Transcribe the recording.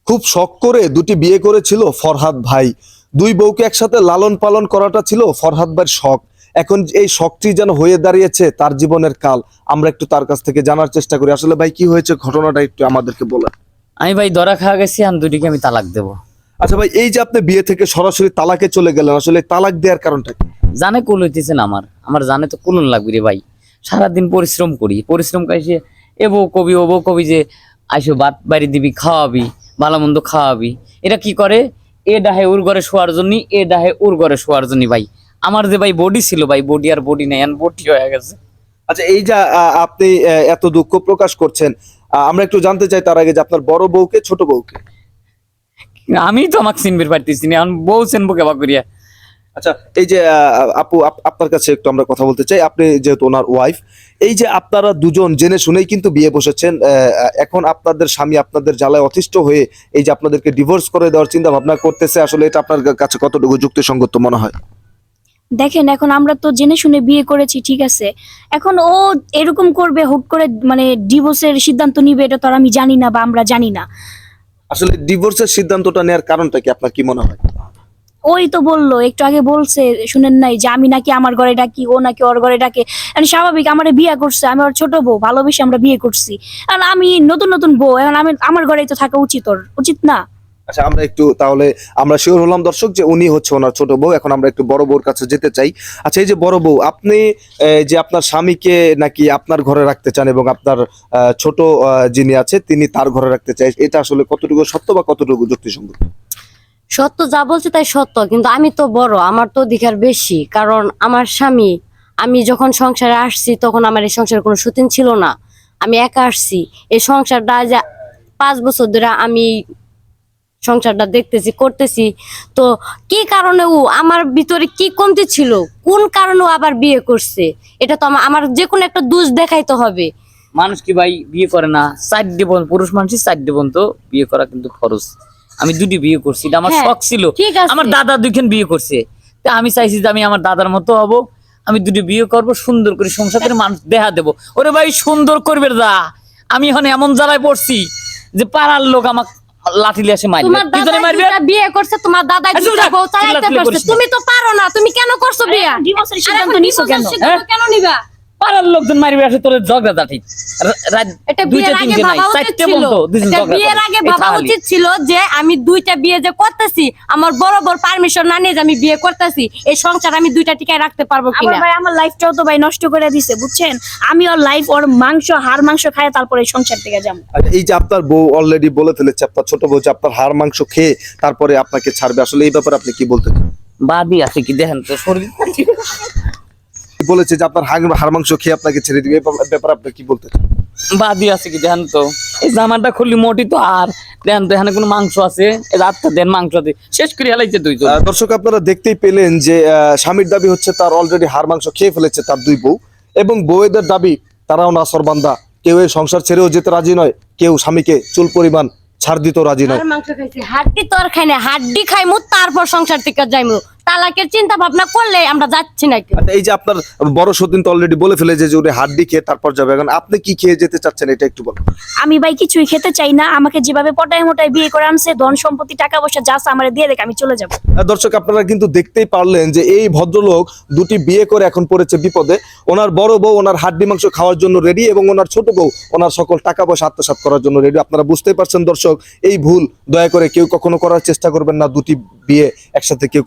খুব শখ করে দুটি বিয়ে করেছিল ফরহাদ ভাই। দুই বউকে একসাথে লালন পালন করাটা ছিল ফরহাদ ভাইয়ের শখ। এখন এই শখটি যেন হয়ে দাঁড়িয়েছে তার জীবনের কাল। আমরা একটু তার কাছ থেকে জানার চেষ্টা করি, আসলে ভাই কি হয়েছে ঘটনাটা একটু আমাদেরকে বলেন। আমি ভাই ধরা খাওয়া গেছি, আমি দুটিকে আমি তালাক দেবো। আচ্ছা ভাই, এই যে আপনি বিয়ে থেকে সরাসরি তালাকে চলে গেলেন, আসলে তালাক দেওয়ার কারণটা কি? জানে কুল হইতেছে না আমার জানে তো কুলন লাগবে রে ভাই। সারাদিন পরিশ্রম করি, পরিশ্রম কাইসে এ বউ কবি ও বউ কবি যে আইসো ভাত বাড়ি দিবি, খাওয়াবি, ভালো মন্দ খাওয়াবি। এটা কি করে, এ ডাহে ওর ঘরে শোয়ার জন্য, এ ডাহে ওর ঘরে শোয়ার জন্য। ভাই আমার যে ভাই বডি ছিল ভাই, বডি আর বডি নাই, বডি হয়ে গেছে। আচ্ছা, এই যে আপনি এত দুঃখ প্রকাশ করছেন, আমরা একটু জানতে চাই তার আগে যে আপনার বড় বউকে ছোট বউকে। আমি তো আমাকে চিনবির পারতেছি না, এখন বউ চিনবো কেবা করিয়া। আচ্ছা, এই যে আপু আপনার কাছে একটু আমরা কথা বলতে চাই, আপনি যেহেতু ওনার ওয়াইফ, এই যে আপনারা দুজন জেনে শুনেই কিন্তু বিয়ে বসেছেন, এখন আপনাদের স্বামী আপনাদের জ্বালায় অতিষ্ঠ হয়ে এই যে আপনাদেরকে ডিভোর্স করে দেওয়ার চিন্তা ভাবনা করতেছে, আসলে এটা আপনার কাছে কতটুকু যুক্তিসঙ্গত মনে হয়? দেখেন, এখন আমরা তো জেনে শুনে বিয়ে করেছি, ঠিক আছে। এখন ও এরকম করবে, হুট করে মানে ডিভোর্সের সিদ্ধান্ত নিবে, এটা তো আর আমি জানি না বা আমরা জানি না। আসলে ডিভোর্সের সিদ্ধান্তটা নেওয়ার কারণটা কি, আপনার কি মনে হয়? ওই তো বললো, একটু আগে বলছে, শুনেন নাই যে আমি নাকি আমার ঘরে ডাকি, ও নাকি ওর ঘরে ডাকে। মানে স্বাভাবিক, আমার বিয়ে করছে, আমি ওর ছোট বউ, ভালোবেসে আমরা বিয়ে করছি। আর আমি নতুন নতুন বউ, এখন আমি আমার ঘরেই তো থাকা উচিত, ওর উচিত না? আচ্ছা, আমরা একটু তাহলে আমরা শিওর হলাম দর্শক যে উনি হচ্ছে ওনার ছোট বউ। এখন আমরা একটু বড় বউর কাছে যেতে চাই। আচ্ছা, এই যে বড় বউ, আপনি যে আপনার স্বামীকে নাকি আপনার ঘরে রাখতে চান এবং আপনার ছোট যিনি আছে তিনি তার ঘরে রাখতে চাই, এটা আসলে কতটুকু সত্য বা কতটুকু যুক্তিসঙ্গত? সত্য যা বলছে তাই সত্য, কিন্তু আমি তো বড়, আমার তো অধিকার বেশি। কারণ আমার স্বামী, আমি যখন সংসারে আসছি তখন আমার এই সংসারে কোনো সতীন ছিল না, আমি একা আসছি। এই সংসারটা যে 5 বছর ধরে আমি সংসারটা দেখতেছি, করতেছি। তো কি কারণে ও আমার ভিতরে কি কমতি ছিল, কোন কারণে ও আবার বিয়ে করছে, এটা তো আমার যে কোনো একটা দোষ দেখাইতে হবে। মানুষ কি ভাই বিয়ে করে না? 4 বোন, পুরুষ মানুষই 4 বোন, তো বিয়ে করা কিন্তু ফরজ। আমি দুটি বিয়ে করছি, এটা আমার হ্যাঁ, শখ ছিল। ঠিক আছে। আমার দাদা দুইখান বিয়ে করছে, তা আমি চাইছি যে আমি আমার দাদার মতো হব। আমি দুটি বিয়ে করব, সুন্দর করে সংসার করে মানুষ দেখা দেবো। ওরে ভাই সুন্দর করবে দা। আমি এখন এমন জ্বালায় পড়ছি যে পাড়ার লোক আমাকে লাঠি লিয়ে আসে মারবে। তোমার কি জন্য দাদা মারবে? দুইটা বিয়ে করছে, তোমার দাদা আচ্ছা, দুইটা যাক, বউ চালাইতে চিল্লাচিল্লি পারছে, করিস না। তুমি তো পারো না, তুমি কেন করছো বিয়ে? ডিভোর্সের আর সিদ্ধান্ত এখন নিছো কেন? ডিভোর্সের সিদ্ধান্ত কেন নিবা? পাড়ার লোকজন মারবে আসে তোর ঝগড়া ঠিক। এটা দুইটা বিয়ের আগে তিনটে নাই, ভাবা উচিত 4টে ছিল। বোন তো দুজন এটা ঝগড়া বিয়ের করে। আগে এই ভাবা তাহলে। উচিত ছিল যে আমি 2টা বিয়ে যে করতেছি, আমার বড় বড় পারমিশন না নিয়ে যে আমি বিয়ে করতেছি, এই সংসার আমি 2টা টিকায় রাখতে পারবো আবার কিনা। ভাই আমার লাইফটাও তো ভাই নষ্ট করে দিছে, বুঝছেন। আমি ওর লাইফ, ওর মাংস, হাড় মাংস খায় তারপরে এই সংসার থেকে যাবো। আচ্ছা, এই যে আপনার বউ অলরেডি বলে ফেলেছে, আপনার ছোট বউ যে আপনার হাড় মাংস খেয়ে তারপরে আপনাকে ছাড়বে, আসলে এই ব্যাপারে আপনি কি বলতে চান? বাদই আছে কি দেখেন তো শরীর। বলেছে যে আপনার হাড় মাংস খেয়ে আপনাকে ছেড়ে দিবে, এই ব্যাপারে আপনি কি বলতে চান? বাদই আছে কি দেখেন তো, এই জামাটা খুললি মোটি তো, আর দেখেন তো এখানে কোনো মাংস আছে, এই রাতটা দেন মাংস আছে, শেষ করে হেলাইছে দুইজন। দর্শক, আপনারা দেখতেই পেলেন যে স্বামীর দাবি হচ্ছে তার অলরেডি হাড় মাংস খেয়ে ফেলেছে তার দুই বউ, এবং বউয়েদের দাবি তারাও নাছরবান্দা। কেউ এই সংসার ছেড়েও যেতে রাজি নয়, কেউ স্বামীকে চুল পরিমাণ ছাড় দিতেও রাজি নয়। আর মাংস খাইছি, হাড্ডি তো আর খাই না, হাড্ডি খাইমু তারপর সংসার থেকে যাইমু। তালাকের চিন্তা ভাবনা করলে আমরা যাচ্ছি না কেউ। আচ্ছা, এই যে আপনার বড় সতীন তো অলরেডি বলে ফেলেছে যে উনি হাড্ডি খেয়ে তারপর যাবে, এখন আপনি কি খেয়ে যেতে চাচ্ছেন এটা একটু বলুন। আমি ভাই কিছুই খেতে চাই না, আমাকে যেভাবে পটায় মোটায় বিয়ে করে আনছে, ধন সম্পত্তি টাকা পয়সা যা আছে আমার দিয়ে রেখে আমি চলে যাবো। দর্শক, আপনারা কিন্তু দেখতেই পারলেন যে এই ভদ্রলোক দুটি বিয়ে করে এখন পড়েছে বিপদে। ওনার বড় বউ ওনার হাড্ডি মাংস খাওয়ার জন্য রেডি, এবং ওনার ছোট বউ ওনার সকল টাকা পয়সা আত্মসাৎ করার জন্য রেডি। আপনারা বুঝতেই পারছেন দর্শক, এই ভুল দয়া করে কেউ কখনো করার চেষ্টা করবেন না। দুটি বিয়ে একসাথে কেউ